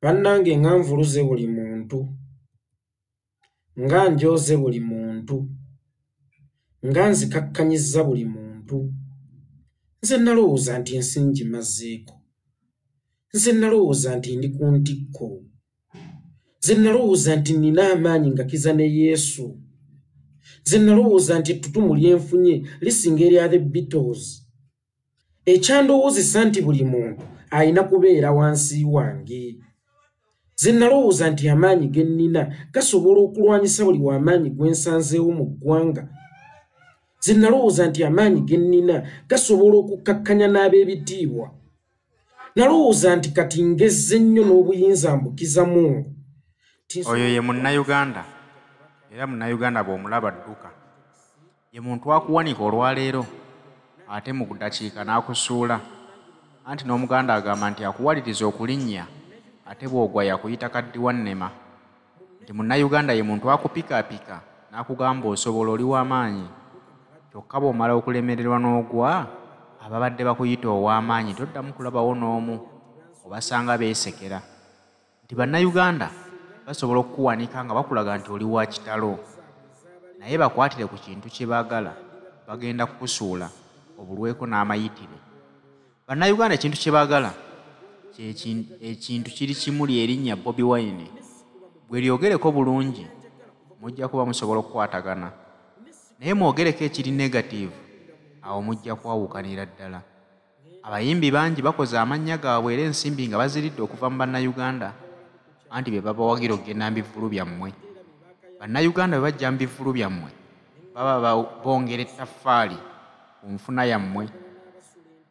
bannange nga nvuluze buli muntu, nga njoze buli muntu, nga nzikakkanyiza buli muntu. Nze nalowooza nti ensi ngimazzeeko. Nze nalowooza nti ndi ku ntikko. Nze nalowooza nti nina amaanyi ngakiza ne Yesu. Nze nalowooza nti ettutumu lyenfunye lisinga erya the Beatles. Ekyandowoozesa nti buli muntu ayina kubeera wansi wange. Nze nalowooza nti amaanyi ge nnina gasobola okulwanyisa buli w'amaanyi gwe nsanzeewo mu ggwanga. Nze nalowooza nti amaanyi ge nnina gasobola okukkakkanya n'ab'ebitiibwa. Nalowooza nti kati ngezze nnyo n'obuyinza mbukiza Mungu. Oyo ye Munnayuganda, era Munnayuganda bw'omulaba dduka. Ye muntu akuwanika olwaleero, ate mu kudakiika n'akusuula. Anti n'Omuganda agamba nti akuwaliriza okulinnya, ate bw'ogwa yakuyita kaddiwa nnema. Nti Munnayuganda ye muntu akupikaapika n'akugamba osobola oli w'amaanyi. Kyokka bw'omala okulemererwa n'ogwa, ababadde bakuyita ow'amaanyi toddamu kulabawo n'omu, obasanga beesekera. Nti Bannayuganda basobola okukuwanika nga bakulaga nti oli wa kitalo, naye bakwatire ku kintu kye baagala, bagenda kukusuula obulweko n'amayitire. Bannayuganda ekintu kye baagala ekintu kiri kimuli erinnya Bobi Wine. Bwe lyogereko bulungi mujja kuba musobola okukwatagana, naye mwogereko ekiri negative, awo mujja kwawukanira ddala. Abayimbi bangi bakoze amannya gaabwe era ensimbi nga baziridde okuva mu Bannayuganda, anti be babawagira okugenda mu bivvulu byammwe. Bannayuganda bwe bajja mu bivvulu byammwe baba bongera ettaffaali ku nfuna yammwe.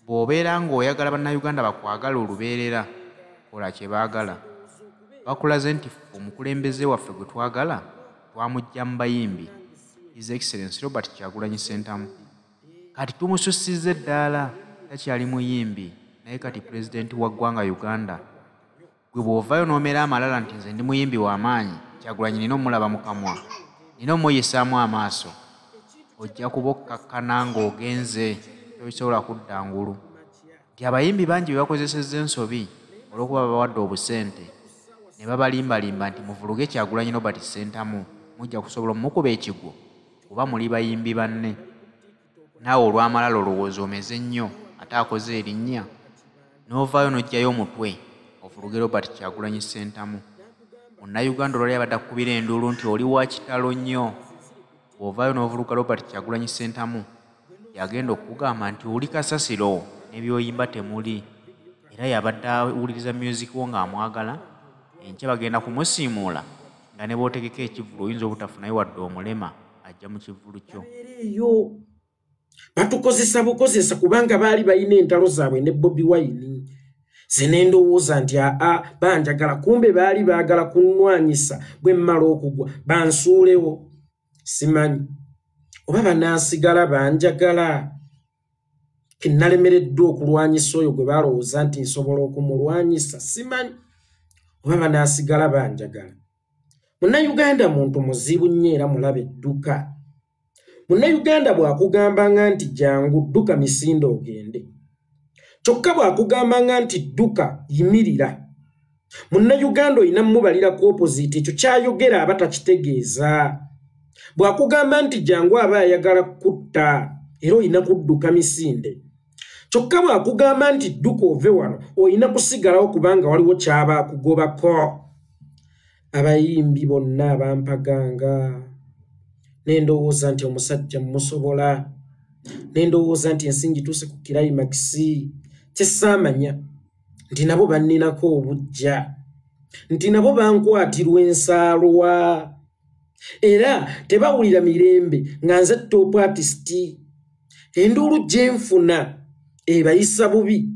Bw'obeera ng'oyagala Bannayuganda bakwagala olubeerera, kola kye baagala. Bakulaze nti omukulembeze waffe gwe twagala twamujja mu bayimbi, His Excellency Robert Kyagulanyi Ssentamu. Kati tumusussizza eddaala, takyali muyimbi, naye kati pulezidenti wa ggwanga Uganda. Gwe bw'ovaayo n'omera amalala nti nze ndi muyimbi w'amaanyi, Kyagulanyi nina omulaba mu kamwa, nina omuyisaamu amaaso, ojja kuba okkakkana ng'ogenze, tobisobola kudda ngulu. Nti abayimbi bangi be bakozesezza ensobi olw'okuba babawadde obusente, ne babalimbalimba nti muvuluge Kyagulanyi Robert Ssentamu, mujja kusobola omukuba ekigwo kuba muli bayimbi banne. Naawe olw'amalala olowooza omeze nnyo ate akoze erinnya, n'ovaayo n'ojjayo omutwe ovuluge Robert Kyagulanyi Ssentamu. Munnayuganda olwali abadde akukubira enduulu nti oli wa kitalo nnyo, bw'ovaayo n'ovuluga Robert Kyagulanyi Ssentamu yagenda okugamba nti oli kasasiro n'ebyoyimba temuli, era yabadde awuliriza music wo ng'amwagala. Enkya bagenda kumusiimuula nga ne bw'otegeka ekivvulu oyinza obutafunayo wadde omulema ajja mu kivvulu kyo. Batukozesa bukozesa kubanga baali balina entalo zaabwe ne Bobi Wine. Ze ne ndowooza nti banjagala, kumbe baali baagala kunnwanyisa bwe mmala okugwa bansuulewo. Simanyi oba banaasigala banjagala, kinnalemereddwa okulwanyisa oyo gwe balowooza nti nsobola okumulwanyisa. Simanyi oba banaasigala banjagala. Munnayuganda muntu muzibu nnyo era mulaba edduka. Munnayuganda bw'akugambanga nti jangu dduka misinde ogende, kyokka bw'akugambanga nti dduka yimirira, Munnayuganda oyina mubalira ku opposite, ekyo kyayogera aba takitegeeza. Bw'akugamba nti jangu aba ayagala kutta era oyina kudduka misinde, kyokka bw'akugamba nti dduka ove wano oyina kusigalawo kubanga waliwo kyaba akugobako. Abayimbi bonna abampaganga, nendowooza nti omusajja musobola, nendowooza nti ensingi tuuse ku climax, kyesaamanya nti nabo banninako obujja, nti nabo bankwatirwa ensaalwa, era tebawulira mirembe nga nze top artist. Enduulu gye nfuna ebayisa bubi,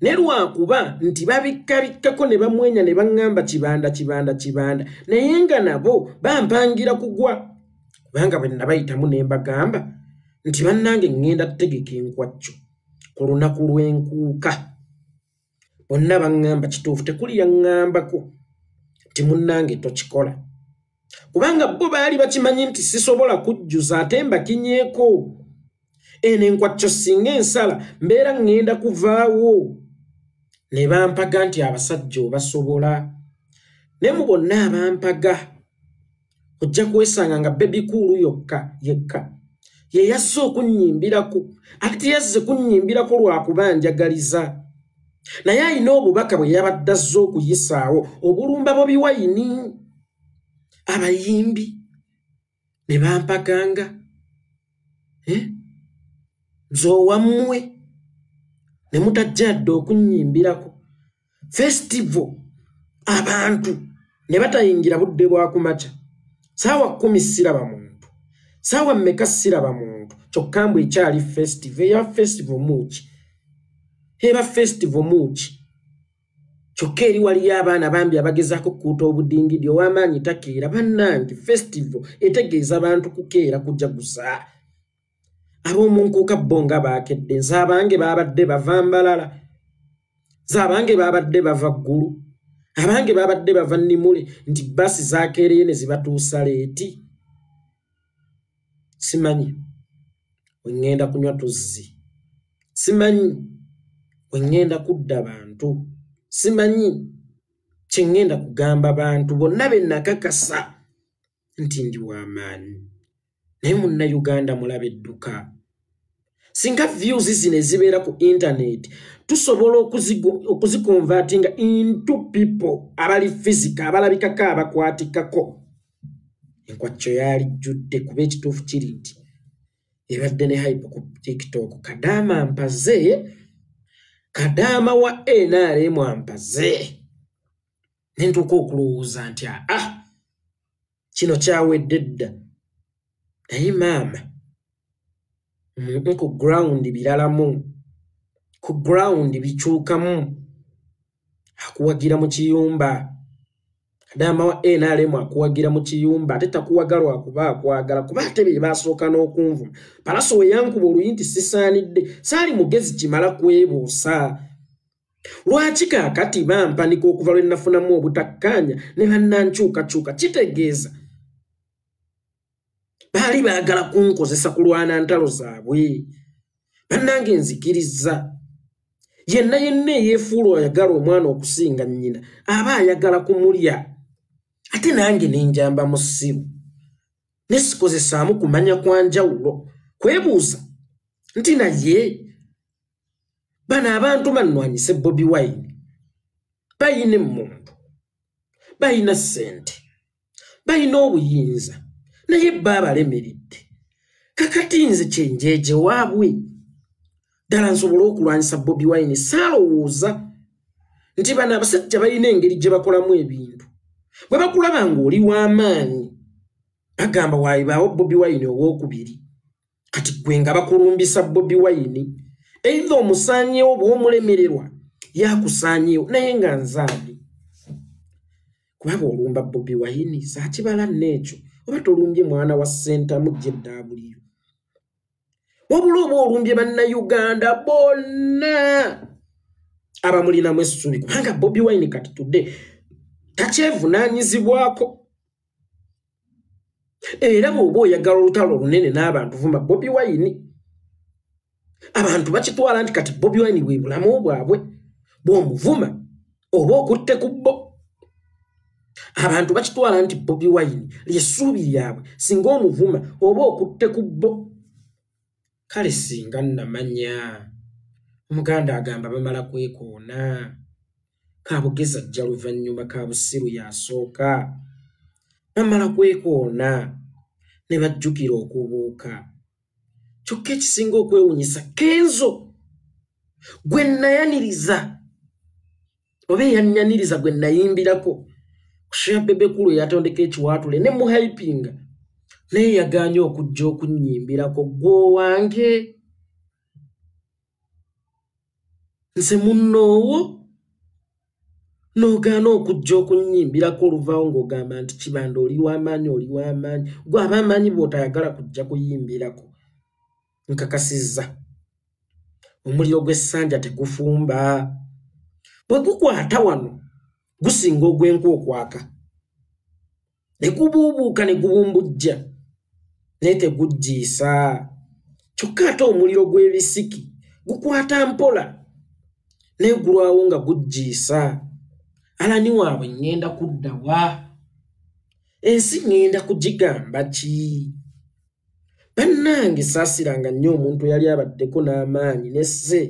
ne lwakuba nti babikkabikkako ne bamwenya ne baŋŋamba kibanda, naye nga nabo bampangira kugwa. Kubanga bwe nabayitamu ne mbagamba nti bannange ŋŋenda tutegeka enkwaccu ku lunaku lw'enkuuka. Bonna baŋŋamba kituufu, tekuli yaŋŋambako nti munnange tokikola. Kubanga bo baali bakimanyi nti sisobola kujjuza ate mbakinyeeko. Eno enkwaccu singa ensala mbeera ŋŋenda kuvaawo. Ne bampaga nti abasajja obasobola. Nemu bonna abampaga ojja kwesanga nga baby cool yokka yekka ye yazze okunyimbirako ate yazze kunnyimbirako lwakubanjagaliza naye alina obubaka bwe yabadde azze okuyisaawo obulumba Bobi Wine abayimbi ne bampaganga nze owammwe ne mutajjadde okunnyimbirako festival abantu ne batayingira budde bwa kumakya saawa 10 siraba muntu saawa mmeka siraba muntu kyokka mbwe ekyali festival ya festival muki eba festival muki kyokka eri waliyo abaana bambi abagezaako kukuuta obudingidi ow'amaanyi takeera bannange festival etegeeza abantu kukeera kujaguza ab'omunkuuka bo nga baakedde nze abange baabadde bava Mbalala nze abange baabadde bava ggulu abange baabadde bava Nimule nti basi zaakeereye ne zibatuusa leeti simanyi wengenda kunywa tuzzi simanyi wengenda kudda bantu simanyi kyengenda kugamba bantu bonna be nakakasa nti ndi w'amaanyi naye munnayuganda mulaba edduka singa views zino ezibeera ku internet tusobola okuzikonvatinga into people abali physical abalabikako abakwatikako enkwacyo yali judde kuba ekituufu kiri nti ebadde ne hype ku TikTok Kadaama mpaze Kadaama wa NRM ampaze nentuuka okulowooza nti kino kyawedde dda naye maama ku ground biralamu ku ground bikyukamu akuwagira mu kiyumba Kadaama wa NRM akuwagira mu kiyumba ate takuwaga lwakuba akwagala kuba ate be basooka n'okunvuma Palaso we yankuba oluyinti sisaanidde saali mugezi kimala kwebuusa lwaki kaakati bampanika okuva lwe nafunamu obutakkaanya ne bannankyukakyuka kitegeeza baali baagala kunkozesa kulwana ntalo zaabwe bannange nzikiriza yenna eyeefuula ayagala omwana okusinga nnyina aba ayagala kumulya ate nange nenjamba mu ssiru ne sikozesaamu kumanya kwa njawulo kwebuuza nti naye bano abantu bannwanyise Bobi Wine bayina emmundu bayina ssente bayina obuyinza naye bba abalemeredde kakati nze kyenjeje waabwe ddala nsobola okulwanyisa Bobi Wine saalowooza nti bano abasajja balina engeri gye bakolamu ebintu bwe bakulaba ng'oli w'amaanyi bagamba waayibaawo Bobi Wine owookubiri kati gwe nga bakulumbisa Bobi Wine eitha omusaanyeewo bw'omulemererwa yakusaanyeewo naye nga nzaani kuba bw'olumba Bobi Wine saakibala n'ekyo oba tolumbye mwana wa ssentamu gyeddaabuliyo wabula oba olumbye bannayuganda bonna abamulinamu essuubi kubanga Bobi Wine kati tudde takyevunaanyizibwako era bw'oba oyagala olutalo olunene n'abantu vuma Bobi Wine abantu bakitwala nti kati Bobi Wine bwe bulamu bwabwe bw'omuvuma oba okutte ku bbo abantu bakitwala nti Bobi Wine lyessuubi lyabwe singa omuvuma oba okutte ku bbo kale singa namanya omuganda agamba bamala kwekoona kaabugezi ajja luvannyuma kaabusiru yasooka bamala kwekoona ne bajjukira okubuuka kyokka ekisinga okwewunyisa Kenzo gwe nayaniriza oba eyanyaniriza gwe nayimbirako kusha bebekulu yatondeka ekiwaatule ne muhypinga naye yaganye okujja okunnyimbirako gwo wange nze munnoowo n'ogaana okujja okunnyimbirako oluvaawo ng'ogamba nti Kibanda oli w'amaanyi gwe ab'amaanyi bw'otayagala kujja kuyimbirako nkakasizza omuliro gw'essanja tegufumba bwe gukwata wano gusinga ogw'enku okwaka ne gubuubuuka ne gubumbujja naye teguggiisa kyokka ate omuliro gw'ebisiki gukwata mpola naye gulwawo nga guggiisa alani waabwe ngenda kudda wa ensi ngenda kugigamba ki bannange saasiranga nnyo omuntu yali abaddeko n'amaanyi nesse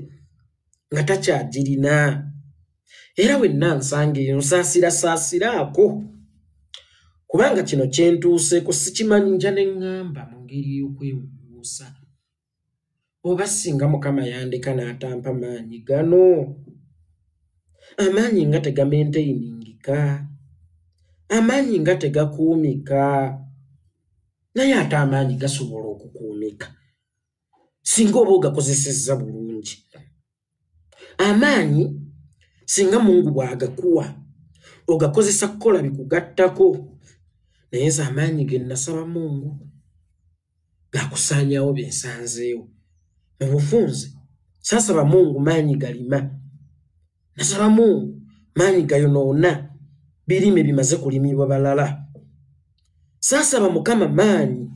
nga takyagirina era wenna nsanga eyo nsaasiraako kubanga kino kyentuuseeko sikimanyi nja ne ŋŋamba mu ngeri y'okwewuusa oba singa Mukama yandeka n'atampa maanyi gano amaanyi nga tegamenteeyiningika amaanyi nga tegakuumika naye ate amaanyi gasobola okukuumika singa oba ogakozesezza bulungi amaanyi singa Mungu bw'agakuwa ogakozesa kukola bikugattako naye nze amaanyi ge nasaba Mungu gakusaanyawo bensanzeewo mu bufunze saasaba Mungu maanyi galima nasaba Mungu maanyi gayonoona birime bimaze kulimibwa balala saasaba Mukama maanyi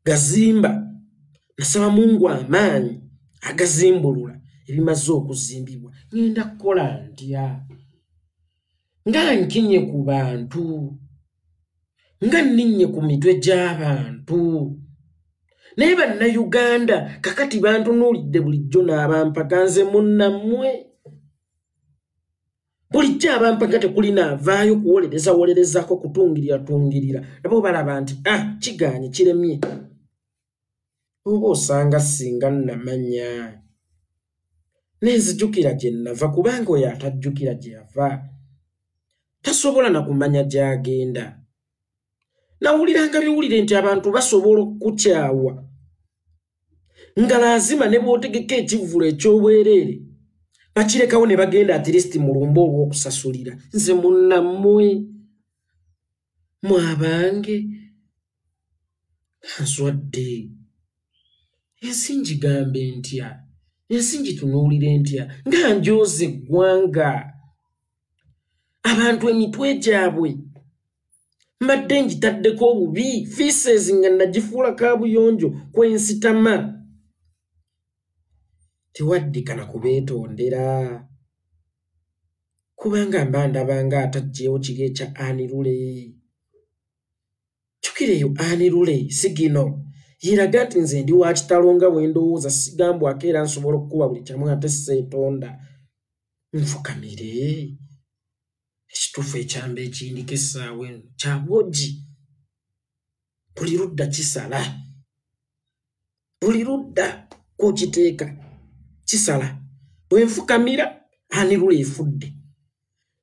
gazimba nasaba Mungu amaanyi agazimbulula ebimaze okuzimbibwa ngenda kukola ntya nga nkinye ku bantu nga nninnye ku mitwe gy'abantu naye bannayuganda kakati bantunuulidde bulijjo n'abampaka nze munnammwe bulijjo abampaka tekulina avaayo kuwolerezaako kutungirira nabo balaba nti kiganye kiremye oba osanga singa nnamanya nenzijjukira gye nnava kubanga oyo atajjukira gye yava tasobola na kumanya gy'agenda nawuliranga biwulire nti abantu basobola okukukyawa nga laazima ne bw'otegeka ekivvulo eky'obwereere bakirekawo ne bagenda atirisiti mu lumba olw'okusasulira nze munnammwe mwabange answadde ensi ngigambe ntya ensi ngitunuulire ntya nga njoza eggwanga abantu emitwe gyabwe mbadde ngitaddeko obubi fiisezi nga nagifuula kaabuyonjo kwensitama tewaddikana kubeetondera kubanga mba ndabanga atajjeewo kiri ekya anirule kyukireyo anirule sigino yiraga nti nze ndi wa kitalo nga bwe ndowooza sigambwako era nsobola okukuba buli kyamu ate seetonda nfukamire ekituufu ekyamba ekindika essaawa eno kyabwogi buli ludda kisala buli ludda kwokiteeka kisala bwe nfukamira anirule efudde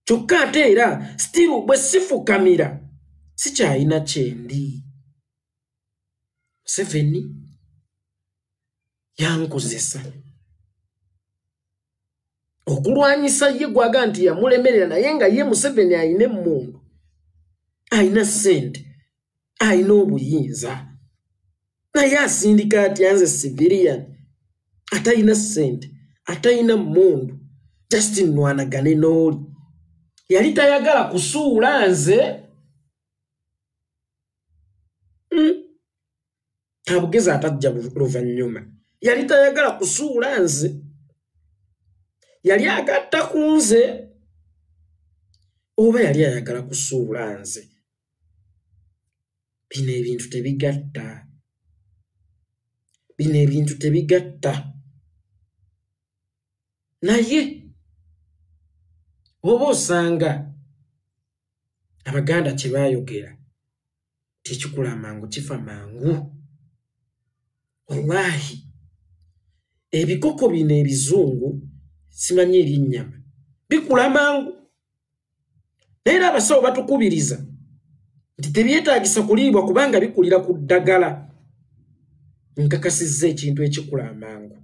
kyokka ate era stiru bwe sifukamira sikyayina kyendi Museveni yankozesa okulwanyisa ye gwaga nti yamulemerera naye nga ye Museveni ayina emmundu ayina ssente ayina obuyinza naye asindika atya nze civilian atayina ssente atayina mmundu Justin nwanagane n'oli yali tayagala kusuula nze tabugezi atajja luvannyuma yali tayagala kusuula nze yali agatta ku nze oba yali ayagala kusuula nze bino ebintu tebigatta naye oba osanga Abaganda kye baayogera tekikula mangu kifa mangu wallahi ebikoko bino ebizungu simanyi ebyennyama bikula mangu naye abasawo batukubiriza nti tebyetaagisa kuliibwa kubanga bikulira ku ddagala nkakasizza ekintu ekikula amangu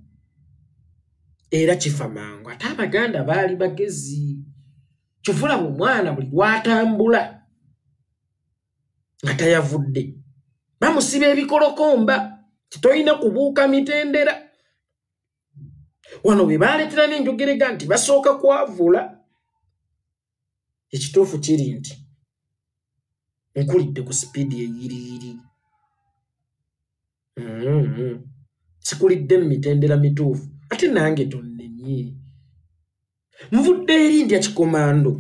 era kifa mangu ate Abaganda baali bagezi kyovula mu mwana buli lwatambula nga tayavudde bamusiba ebikolokomba titoyina kubuuka mitendera wano bwe baaleetera n'enjogerega nti basooka kwavula ekituufu kiri nti nkulidde ku sipiidi eyiriyiri sikulidde mu mitendera mituufu ate nange tonnenye nvudde eri ndya kikomando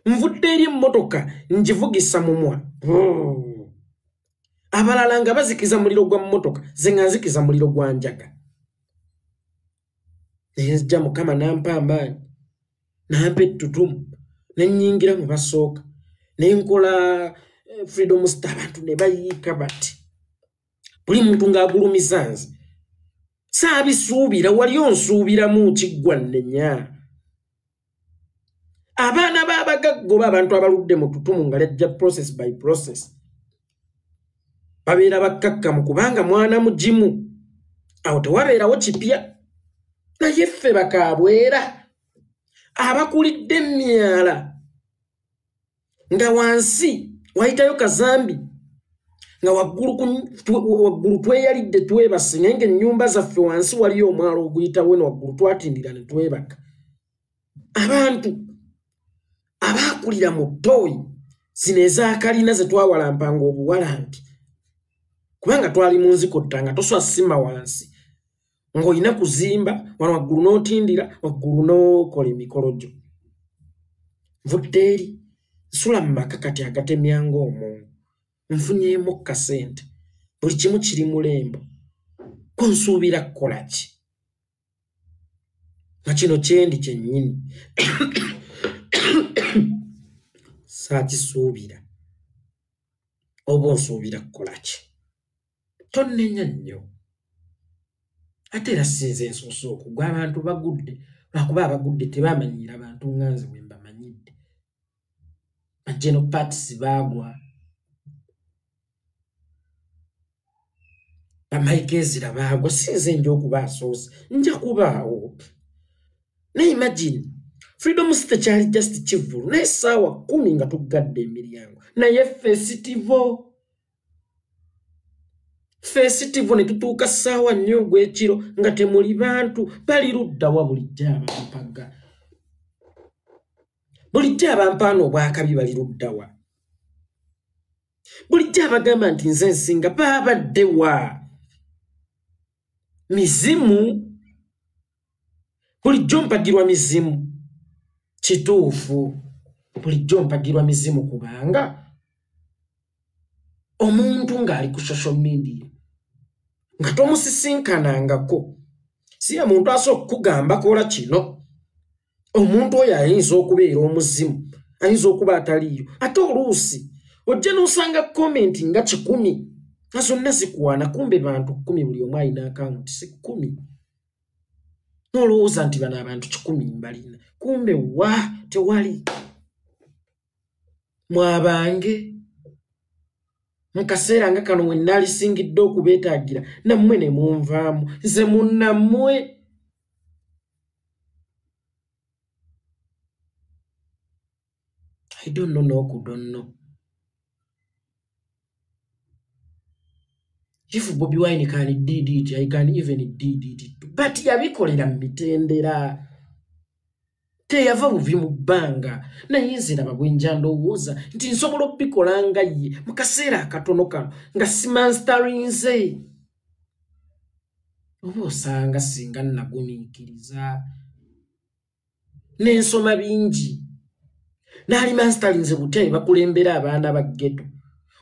nvudde eri emmotoka njivugisa mumwa abalala nga bazikiza muliro gwa mmotoka ze nga nzikiza muliro gwa njaga naye nzija Mukama nampa amaanyi nampa ettutumu ne nnyingira mu basooka ne nkola freedom star abantu ne bayiika bati buli muntu ng'agulumiza nze saabisuubira wali onsuubiramu kiggwa nnenya abaana b'abagaggoba abantu abaludde mu ttutumu nga lejja process by process babeera bakkakkamu kubanga mwana mugimu awo tewabeerawo kipya naye ffe bakaabwera abakulidde emyala nga wansi wayitayo kazambi nga waggulu tweyalidde twebase naye ng'ennyumba zaffe wansi waliyo omwalo oguyitawo ne waggulu twatindira ne twebaka abantu abaakulira mu ttooyi zino ezaakalina ze twawalampanga obuwalampi kubanga twali mu nzikotta nga toswa sima wansi ng'olina kuzimba wano waggulu n'otindira waggulu n'okola emikolo gyo nvudde eri nsula mu maka kati agatemyanga omwongo nfunyeemu kasente buli kimu kiri mulembo ko nsuubira kukola ki nga kino kyendi kyennyini saakisuubira oba onsuubira kukola ki tonnenya nnyo ate era sinze ensoose okugwa abantu bagudde lwakuba abagudde tebamanyira abantu nga nze bwe mbamanyidde bajeno patisi baagwa bamaike ezira baagwa sinze nja okuba asoose nja kubaawo naye imagine freedom site kyali just kivulu naye essaawa 10 nga tuggadde emiryango naye fesitivu ne tutuuka ssaawa 4 ogw'ekiro nga temuli bantu bali luddawa bulijjo abampaga bulijjo abampaana obwakabi bali luddawa bulijjo abagamba nti nze nsinga baabaddewa mizimu bulijjo mpagirwa mizimu kituufu bulijjo mpagirwa mizimu kubanga omuntu ng'ali ku social media nga tomusisinkanangako si ye muntu asooka okukugamba kola kino omuntu oyo ayinza okubeera omuzimu ayinza okuba ataliyo ate oluusi ojja n'osanga komenti nga 100 nga zonna zikuwaana kumbe bantu 10 buli omu alina akawunti si 10 n'olowooza nti bano abantu 10 mbalina kumbe wa tewali mwabange mu kaseera nga kano mwe nnaalisingidde okubeetaagira nammwe ne munvaamu nze munnammwe I don't know no good don't know if Bobby Wine can did it I can even did it too. But yabikolera mu mitendera teyava buvi mu bbanga naye nze laba bwe nja ndowooza nti nsobola okubikola nga ye mu kaseera akatono kano nga simanstarinze oba osanga singa nagumiikiriza n'ensoma bingi naali manstarinze butya bakulembera abaana ba ghetto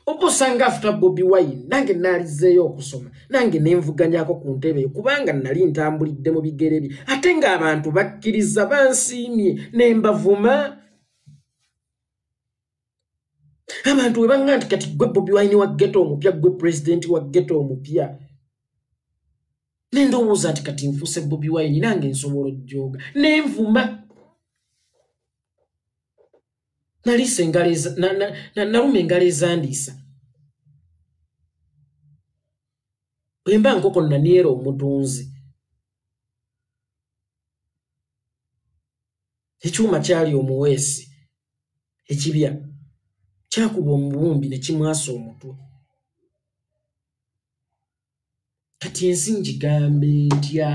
oba osanga afuta Bobby Wine nange naalizeeyo okusoma nange nenvuganyako ku ntebe kubanga nali ntambulidde mu bigere bye ate ng'abantu bakkiriza bansiimye ne mbavuma abantu we baŋŋamba nti kati gwe Bobby Wine wa ghetto omupya gwe pulezidenti wa ghetto omupya ne ndowooza nti kati nfuuse Bobby Wine nange nsobola ojjooga nenvuma nalise naluma engalo ezandiisa bwe mba nkoko naniera omutunzi ekyuma kyali omuweesi ekibya kyakuba omubumbi ne kimwasa omutwe kati ensi ngigambe ntya